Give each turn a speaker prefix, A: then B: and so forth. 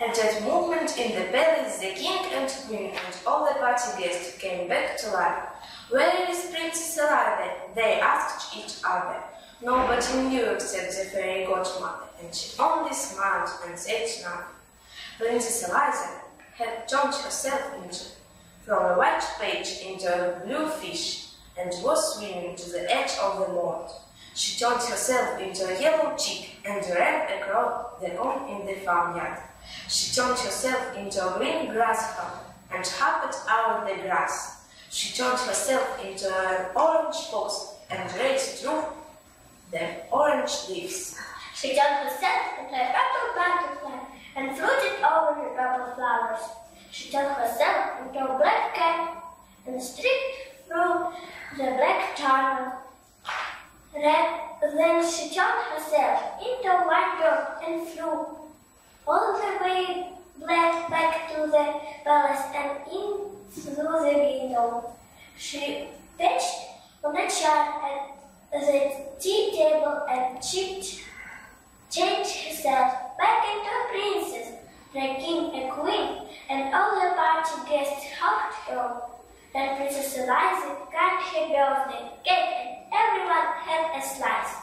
A: At that moment in the palace, the king and queen and all the party guests came back to life. "Where is Princess Eliza?" they asked each other. Nobody knew except the fairy godmother, and she only smiled and said nothing. Princess Eliza had turned herself from a white page into a blue fish and was swimming to the edge of the moat. She turned herself into a yellow chick and ran across the lawn in the farmyard. She turned herself into a green grasshopper and hopped out the grass. She turned herself into an orange fox and raced through the orange leaves.
B: She turned herself into a purple butterfly and floated over the purple flowers. She turned herself into a black cat and streaked through the black tunnel. Then she turned herself into a white dog and flew all the way back to the palace and in through the window. She perched on a chair at the tea table and changed herself back into a princess, the king, a queen, and all the party guests hugged her. Then Princess Eliza cut her birthday cake and everyone had a slice.